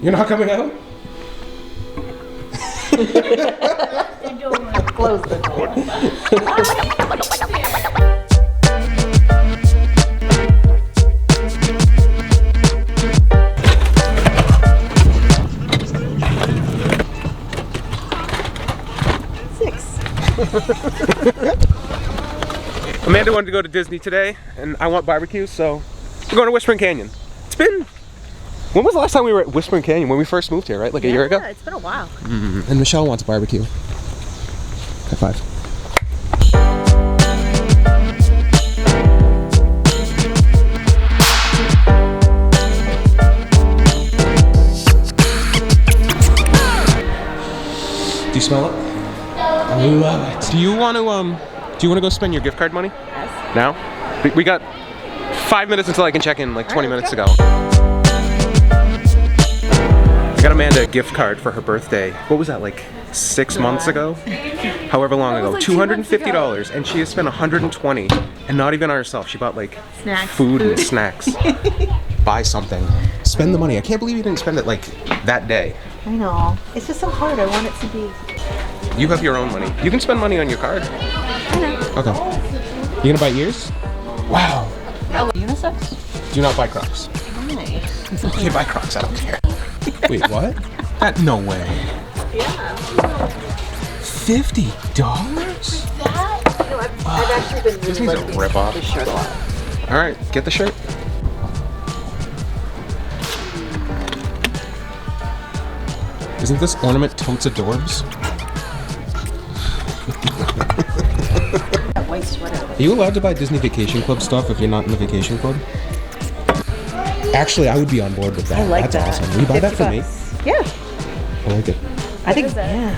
You're not coming out? Close the door. 6. Amanda wanted to go to Disney today, and I want barbecue, so we're going to Whispering Canyon. It's been... When was the last time we were at Whispering Canyon? When we first moved here, right? Like a year ago? Yeah, it's been a while. And Michelle wants barbecue. High five. Do you smell it? I love it. Do you want to go spend your gift card money? Yes. Now? We got 5 minutes until I can check in, like 20 minutes ago. I got Amanda a gift card for her birthday. What was that, like 6 months ago? However long ago. like $250, and she has spent $120, and not even on herself. She bought like Snacks. food and snacks. Buy something. Spend the money. I can't believe you didn't spend it like that day. I know. It's just so hard. I want it to be. You have your own money. You can spend money on your card. I know. Okay. You gonna buy ears? Wow. Unisex? Do not buy Crocs. Nice. Okay, buy Crocs. I don't care. Wait, what? No way. Yeah. $50? I've actually been This really needs a liking rip-off. this shirt a lot. All right, get the shirt. Isn't this ornament totes adorbs? That white sweater. Are you allowed to buy Disney Vacation Club stuff if you're not in the vacation club? Actually, I would be on board with that. I like That's that. awesome. Will you buy that for me? Yeah. I like it. I think. Yeah.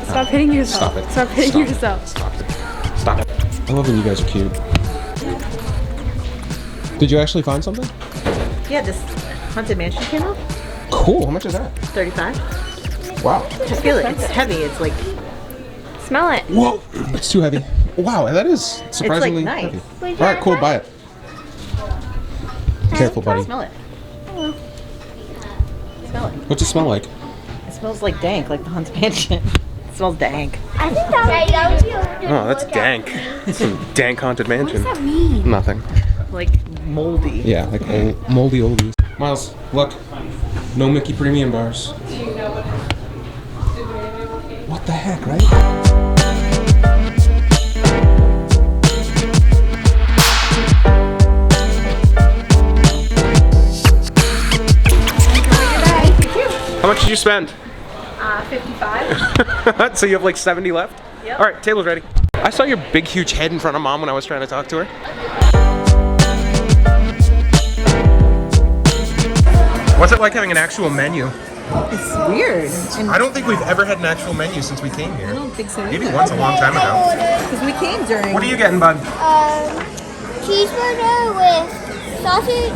Stop hitting yourself. Stop it. Stop hitting Stop it. yourself. Stop it. Stop it. I love when you guys are cute. Did you actually find something? Yeah. This Haunted Mansion came out. Cool. How much is that? 35. Wow. I feel it. It's heavy. It's like. Smell it. Whoa. It's too heavy. Wow, that is surprisingly nice. heavy. All right, cool. Buy it. Careful, buddy. Smell it. Smell it. What's it smell like? It smells like dank, like the Haunted Mansion. It smells dank. I think that would be a Oh, that's dank. Some dank haunted mansion. What does that mean? Nothing. Like moldy. Yeah, like old, moldy oldies. Miles, look. No Mickey Premium bars. What the heck, right? How much did you spend? 55. So you have like 70 left? Yep. All right, table's ready. I saw your big, huge head in front of Mom when I was trying to talk to her. What's it like having an actual menu? It's weird. And I don't think we've ever had an actual menu since we came I here. don't think so. Maybe once a long time ago. Because we came during. What are you getting, bud? Cheeseburger with sausage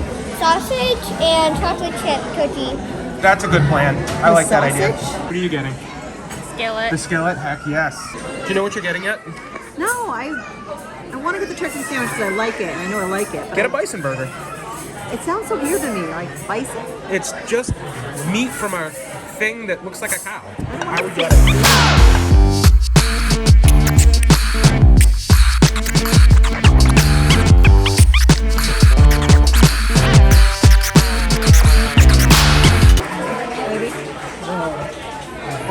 and chocolate chip cookie. That's a good plan. I like that idea. sausage? What are you getting? Skillet. The skillet? Heck yes. Do you know what you're getting yet? No, I want to get the turkey sandwich because I like it. And I know I like it. but Get a bison burger. It sounds so weird to me, like bison. It's just meat from a thing that looks like a cow. I would get it.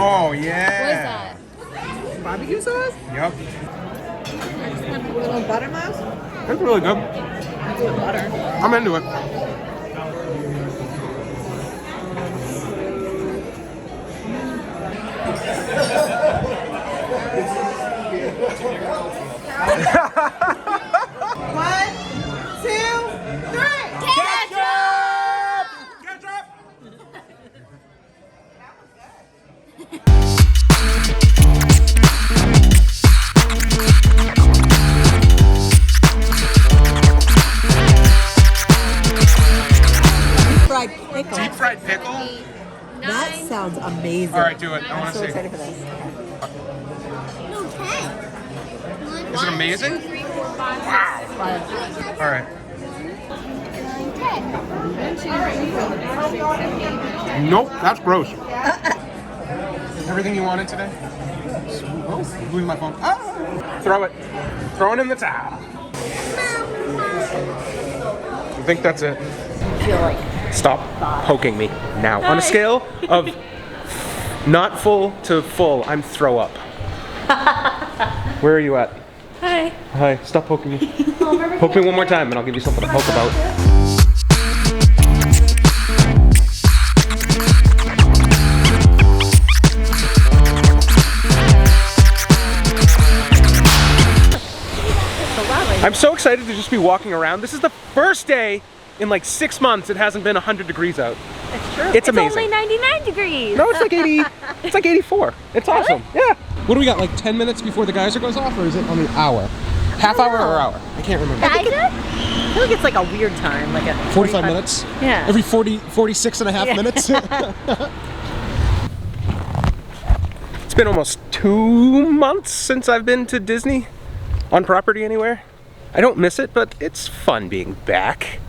Oh yeah. What is that? Barbecue sauce? Yep. A little butter mouse? That's really good. That's with butter. I'm into it. One, two, three. Ketchup! Ketchup! Fried pickle. Deep fried pickle? That sounds amazing. All right, do it. I I'm want to so see. excited for this. No, 10. Is it amazing? Wow. All right. Nope, that's gross. Everything you wanted today? Oh, losing my phone. Ah! Throw it. Throw it in the towel. I think that's it. I feel like Stop poking me now. On a scale of not full to full, I'm throw up. Where are you at? Hi. Hi, stop poking me. Poke me one more time and I'll give you something to poke about. I'm so excited to just be walking around. This is the first day in like 6 months it hasn't been 100 degrees out. it's true. It's amazing. Only 99 degrees. No, it's like 80, it's like 84. It's awesome. Yeah. What do we got, like 10 minutes before the geyser goes off, or is it on the hour? Half hour or hour? I can't remember. I feel like it's like a weird time, like a 45 minutes? Yeah. Every 46 and a half minutes? It's been almost 2 months since I've been to Disney on property anywhere. I don't miss it, but it's fun being back.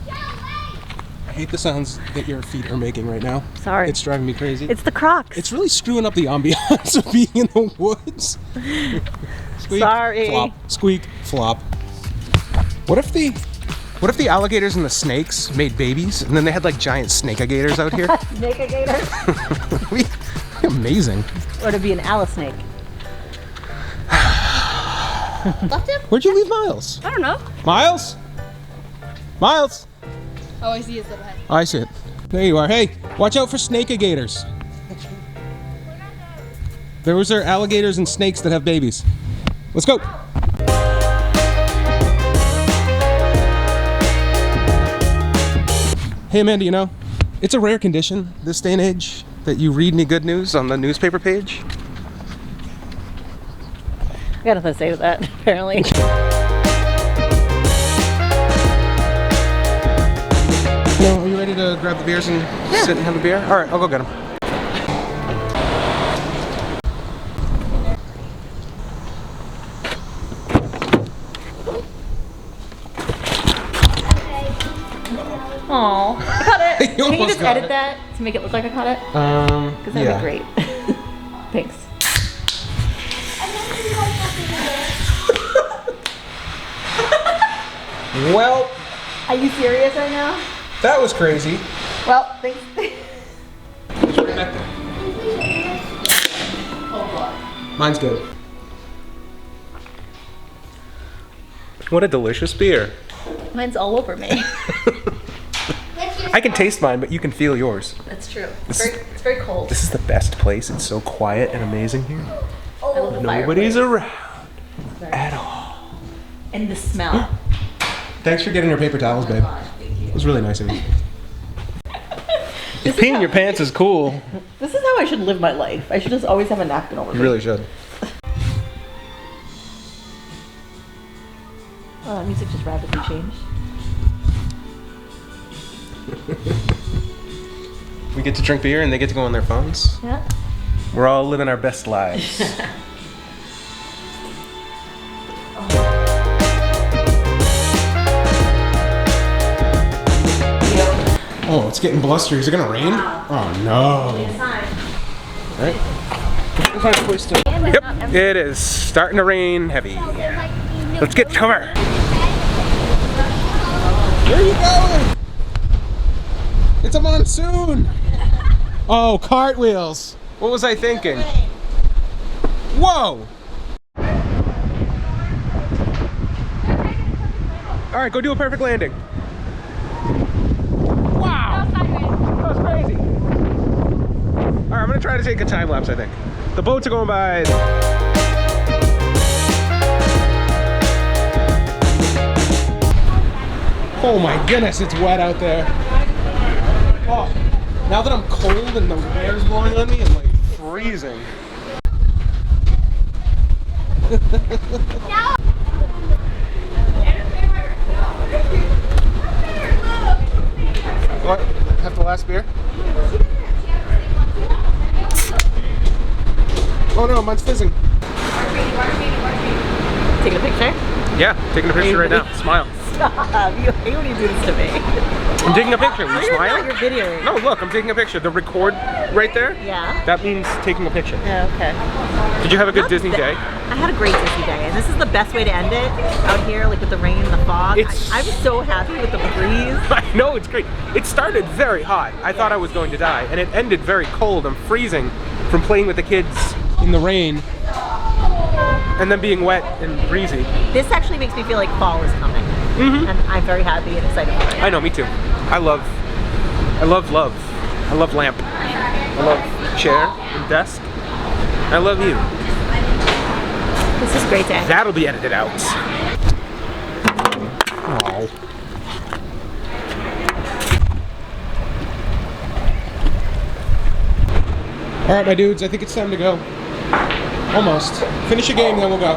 I hate the sounds that your feet are making right now. Sorry. It's driving me crazy. It's the Crocs. It's really screwing up the ambiance of being in the woods. Squeak, Sorry. flop, squeak, flop. What if the alligators and the snakes made babies and then they had like giant snake-agators out here? Snake-a-gator. That'd be amazing. Or to be an Alice snake. Left him? Where'd you leave Miles? I don't know. Miles? Miles? Oh, I see his little head. Oh, I see it. There you are. Hey, watch out for snake-agators. Those are alligators and snakes that have babies. Let's go. Hey Amanda, you know, it's a rare condition this day and age that you read me good news on the newspaper page. I got nothing to say to that, apparently. No, are you ready to grab the beers and sit and have a beer? All right, I'll go get them. Aw, I caught it. You Can you almost just got edit it. that to make it look like I caught it? Because that'd yeah. be great. Thanks. Well, Are you serious right now? that was crazy. Well, thanks. Mine's good. What a delicious beer. Mine's all over me. I can taste mine, but you can feel yours. That's true. This is- It's very cold. This is the best place. It's so quiet and amazing here. I love the Nobody's fireplace. around at all. And the smell. Thanks for getting your paper towels, babe. It was really nice of you. Peeing in your pants is cool. This is how I should live my life. I should just always have a napkin over me. You really should. Oh, music just rapidly changed. We get to drink beer and they get to go on their phones. Yeah. We're all living our best lives. Oh, it's getting blustery. Is it gonna rain? Oh no. Right. Yep, it is starting to rain heavy. Let's get cover. Where are you going? It's a monsoon. Oh, cartwheels. What was I thinking? Whoa. All right, go do a perfect landing. Wow. That was crazy. All right, I'm gonna try to take a time lapse, I think. The boats are going by. Oh my goodness, it's wet out there. Oh, now that I'm cold and the air's blowing on me, I'm like freezing. What? Have the last beer? Oh no, mine's fizzing. Taking a picture? Yeah, taking a picture right now. Smile. Stop. You hate when you do this to me. I'm taking a picture. Will you You're smile? not, you're videoing. No, look, I'm taking a picture. The record right there, Yeah. that means taking a picture. Yeah, okay. Did you have a good Not Disney that- day? I had a great Disney day, and this is the best way to end it out here, like with the rain and the fog. It's- I'm so happy with the breeze. I know, it's great. It started very hot. I thought I was going to die, and it ended very cold. I'm freezing from playing with the kids in the rain and then being wet and breezy. This actually makes me feel like fall is coming, and I'm very happy and excited for it. I know, me too. I love love. I love lamp. I love chair and desk. I love you. This is a great day. That'll be edited out. Oh. All right, my dudes, I think it's time to go. Almost. Finish a game, then we'll go.